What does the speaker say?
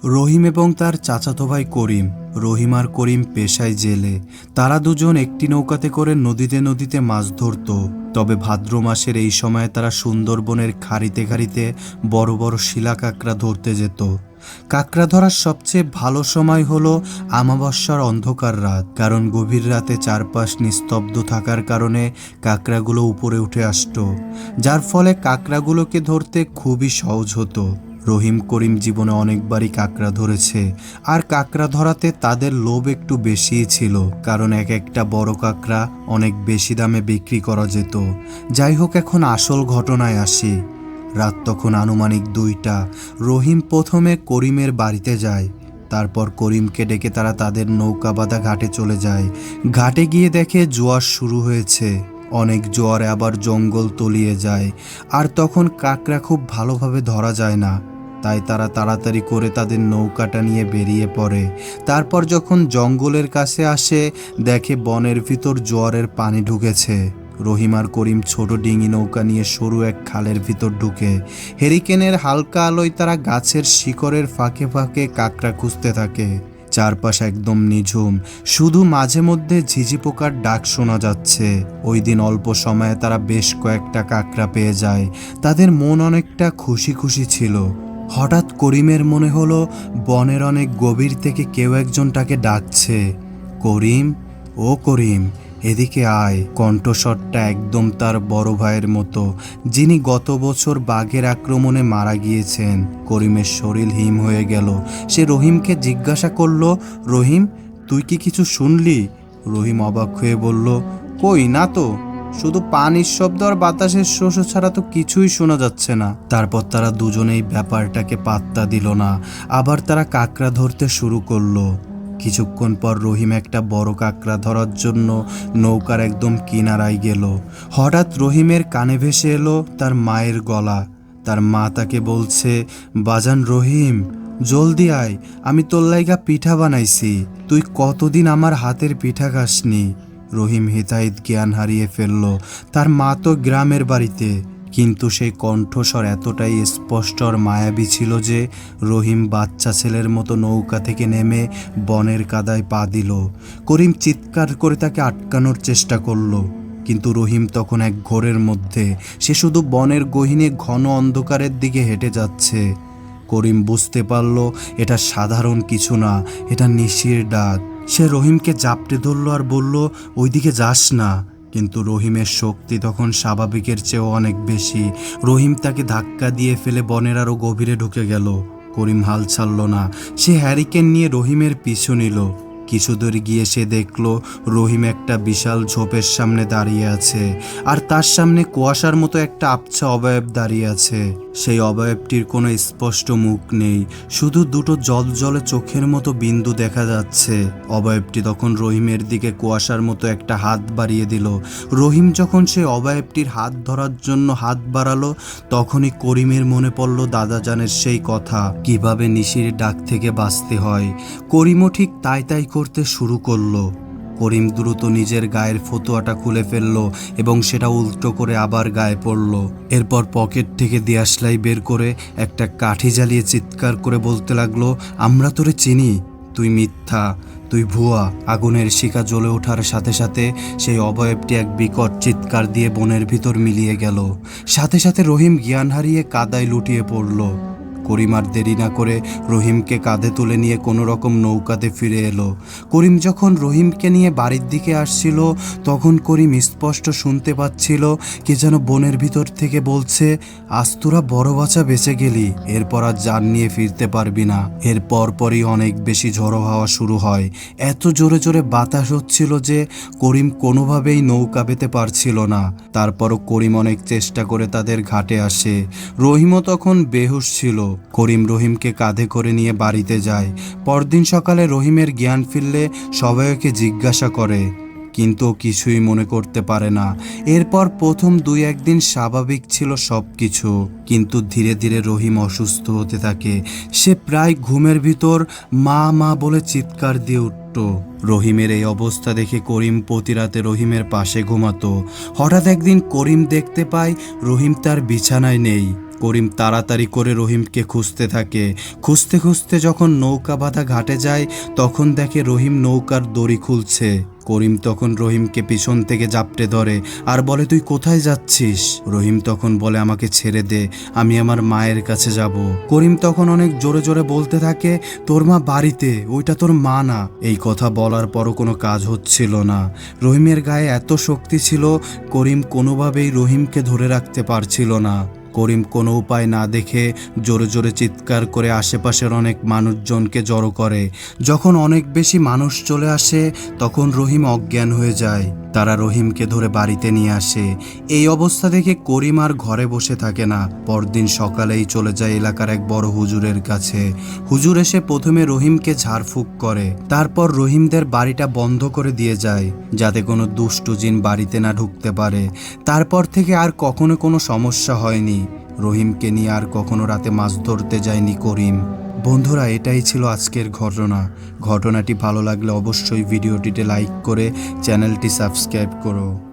রহিম এবং তার চাচাতো ভাই করিম। রহিম আর করিম পেশায় জেলে। তারা দুজন একটি নৌকাতে করে নদীতে নদীতে মাছ ধরত। তবে ভাদ্র মাসের এই সময় তারা সুন্দরবনের খাড়িতে খাড়িতে বড় বড় শিলা কাঁকড়া ধরতে যেত। কাঁকড়া ধরার সবচেয়ে ভালো সময় হলো আমাবস্যার অন্ধকার রাত, কারণ গভীর রাতে চারপাশ নিস্তব্ধ থাকার কারণে কাঁকড়াগুলো উপরে উঠে আসতো, যার ফলে কাঁকড়াগুলোকে ধরতে খুবই সহজ হতো। রহিম করিম জীবনে অনেকবারই কাঁকড়া ধরেছে, আর কাঁকড়া ধরাতে তাদের লোভ একটু বেশিই ছিল, কারণ এক একটা বড় কাঁকড়া অনেক বেশি দামে বিক্রি করা যেত। যাই হোক, এখন আসল ঘটনায় আসি। রাত তখন আনুমানিক 2টা। রহিম প্রথমে করিমের বাড়িতে যায়। তারপর করিমকে ডেকে তারা তাদের নৌকা বাঁধা ঘাটে চলে যায়। ঘাটে গিয়ে দেখে জোয়ার শুরু হয়েছে। অনেক জোয়ারে আবার জঙ্গল তলিয়ে যায়, আর তখন কাঁকড়া খুব ভালোভাবে ধরা যায় না। তাই তারা তাড়াতাড়ি করে তাদের নৌকাটা নিয়ে বেরিয়ে পড়ে। তারপর যখন জঙ্গলের কাছে আসে, দেখে বনের ভিতর জোয়ারের পানি ঢুকেছে। রহিম আর করিম ছোট ডিঙি নৌকা নিয়ে সরু এক খালের ভিতর ঢুকে হেরিকেনের হালকা আলোয় তারা গাছের শিকড়ের ফাঁকে ফাঁকে কাঁকড়া খুঁজতে থাকে। চারপাশ একদম নিঝুম, শুধু মাঝে মধ্যে ঝিঝি পোকার ডাক শোনা যাচ্ছে। ওই দিন অল্প সময়ে তারা বেশ কয়েকটা কাঁকড়া পেয়ে যায়। তাদের মন অনেকটা খুশি খুশি ছিল। হঠাৎ করিমের মনে হলো বনের অনেক গভীর থেকে কেউ একজন তাকে ডাকছে, করিম, ও করিম, এদিকে আয়। কণ্ঠস্বরটা একদম তার বড় ভাইয়ের মতো, যিনি গত বছর বাঘের আক্রমণে মারা গিয়েছেন। করিমের শরীর হিম হয়ে গেল। সে রহিমকে জিজ্ঞাসা করলো, রহিম, তুই কি কিছু শুনলি? রহিম অবাক হয়ে বলল, কই না তো, শুধু পানির শব্দ আর বাতাসের শোষ ছাড়া তো কিছুই শোনা যাচ্ছে না। তারপর তারা দুজনেই ব্যাপারটাকে পাত্তা দিল না। আবার তারা কাঁকড়া ধরতে শুরু করলো। কিছুক্ষণ পর রহিম একটা বড় কাঁকড়া ধরার জন্য নৌকার একদম কিনারায় গেল। হঠাৎ রহিমের কানে ভেসে এলো তার মায়ের গলা। তার মা তাকে বলছে, বাজান রহিম, জলদি আয়, আমি তোর লাইগা পিঠা বানাইছি, তুই কতদিন আমার হাতের পিঠা খাসনি। রহিম হিতাহিত জ্ঞান হারিয়ে ফেলল। তার মা তো গ্রামের বাড়িতে, কিন্তু সেই কণ্ঠস্বর এতটাই স্পষ্ট আর মায়াবী ছিল যে রহিম বাচ্চা ছেলের মতো নৌকা থেকে নেমে বনের কাদায় পা দিল। করিম চিৎকার করে তাকে আটকানোর চেষ্টা করল, কিন্তু রহিম তখন এক ঘোরের মধ্যে। সে শুধু বনের গহীনে ঘন অন্ধকারের দিকে হেঁটে যাচ্ছে। করিম বুঝতে পারল এটা সাধারণ কিছু না, এটা নিশির ডাক। সে রহিমকে জাপটে ধরল আর বলল, ওইদিকে যাস না। কিন্তু রহিমের শক্তি তখন স্বাভাবিকের চেয়েও অনেক বেশি। রহিম তাকে ধাক্কা দিয়ে ফেলে বনের আরও গভীরে ঢুকে গেল। করিম হাল ছাড়ল না। সে হ্যারিকেন নিয়ে রহিমের পিছু নিল। কিছু দূর গিয়ে সে দেখল রহিম একটা বিশাল ঝোপের সামনে দাঁড়িয়ে আছে, আর তার সামনে কুয়াশার মতো একটা আবছা অবয়ব দাঁড়িয়ে আছে। সেই অবয়বটির কোনো স্পষ্ট মুখ নেই, শুধু দুটো জলজলে চোখের মতো বিন্দু দেখা যাচ্ছে। অবয়বটি তখন রহিমের দিকে কুয়াশার মতো একটা হাত বাড়িয়ে দিল। রহিম যখন সেই অবয়বটির হাত ধরার জন্য হাত বাড়ালো, তখনই করিমের মনে পড়ল দাদাজানের সেই কথা, কিভাবে নিশির ডাক থেকে বাঁচতে হয়। করিমও ঠিক তাই তাই করতে শুরু করলো। করিম দ্রুত নিজের গায়ের ফতুয়াটা খুলে ফেললো এবং সেটা উল্টো করে আবার গায়ে পড়লো। এরপর পকেট থেকে দিয়াশলাই বের করে একটা কাঠি জ্বালিয়ে চিৎকার করে বলতে লাগলো, আমরা তোরে চিনি, তুই মিথ্যা, তুই ভুয়া। আগুনের শিখা জ্বলে ওঠার সাথে সাথে সেই অবয়বটি এক বিকট চিৎকার দিয়ে বনের ভিতর মিলিয়ে গেল। সাথে সাথে রহিম জ্ঞান হারিয়ে কাদায় লুটিয়ে পড়ল। করিম আর দেরি না করে রহিমকে কাঁধে তুলে নিয়ে কোনো রকম নৌকাতে ফিরে এলো। করিম যখন রহিমকে নিয়ে বাড়ির দিকে আসছিল, তখন করিম স্পষ্ট শুনতে পাচ্ছিল কে যেন বনের ভিতর থেকে বলছে, আজ তোরা বড় বাচ্চা বেঁচে গেলি, এরপর আর জান নিয়ে ফিরতে পারবি না। এর পরপরই অনেক বেশি ঝড়ো হাওয়া শুরু হয়। এত জোরে জোরে বাতাস হচ্ছিল যে করিম কোনোভাবেই নৌকা পেতে পারছিল না। তারপরও করিম অনেক চেষ্টা করে তাদের ঘাটে আসে। রহিমও তখন বেহুশ ছিল। করিম রহিমকে কাঁধে করে নিয়ে বাড়িতে যায়। পরদিন সকালে রহিমের জ্ঞান ফিরলে সবাই ওকে জিজ্ঞাসা করে, কিন্তু কিছুই মনে করতে পারে না। এরপর প্রথম 2-1 দিন স্বাভাবিক ছিল সব কিছু, কিন্তু ধীরে ধীরে রহিম অসুস্থ হতে থাকে। সে প্রায় ঘুমের ভিতর মা মা বলে চিৎকার দিয়ে উঠত। রহিমের এই অবস্থা দেখে করিম প্রতি রাতে রহিমের পাশে ঘুমাতো। হঠাৎ একদিন করিম দেখতে পায় রহিম তার বিছানায় নেই। করিম তাড়াতাড়ি করে রহিমকে খুঁজতে থাকে। খুঁজতে খুঁজতে যখন নৌকা বাঁধা ঘাটে যায় তখন দেখে রহিম নৌকার দড়ি খুলছে। করিম তখন রহিমকে পিছন থেকে জাপটে ধরে আর বলে, তুই কোথায় যাচ্ছিস? রহিম তখন বলে, আমাকে ছেড়ে দে, আমি আমার মায়ের কাছে যাব। করিম তখন অনেক জোরে জোরে বলতে থাকে, তোর মা বাড়িতে, ওইটা তোর মা না। এই কথা বলার পরও কোনো কাজ হচ্ছিল না। রহিমের গায়ে এত শক্তি ছিল, করিম কোনোভাবেই রহিমকে ধরে রাখতে পারছিল না। করিম কোনো উপায় না দেখে জোরে জোরে চিৎকার করে আশেপাশের অনেক মানুষজনকে জড়ো করে। যখন অনেক বেশি মানুষ চলে আসে তখন রহিম অজ্ঞান হয়ে যায়। তারা রহিমকে ধরে বাড়িতে নিয়ে আসে। এই অবস্থা দেখে করিম আর ঘরে বসে থাকে না। পরদিন সকালেই চলে যায় এলাকার এক বড় হুজুরের কাছে। হুজুর এসে প্রথমে রহিমকে ঝাড়ফুঁক করে, তারপর রহিমদের বাড়িটা বন্ধ করে দিয়ে যায় যাতে কোনো দুষ্টু জিন বাড়িতে না ঢুকতে পারে। তারপর থেকে আর কখনো কোনো সমস্যা হয়নি। রহিমকে নিয়ে আর কখনো রাতে মাছ ধরতে যায়নি করিম। বন্ধুরা, এটাই ছিল আজকের ঘটনা। ঘটনাটি ভালো লাগলে অবশ্যই ভিডিওটিতে লাইক করে চ্যানেলটি সাবস্ক্রাইব করো।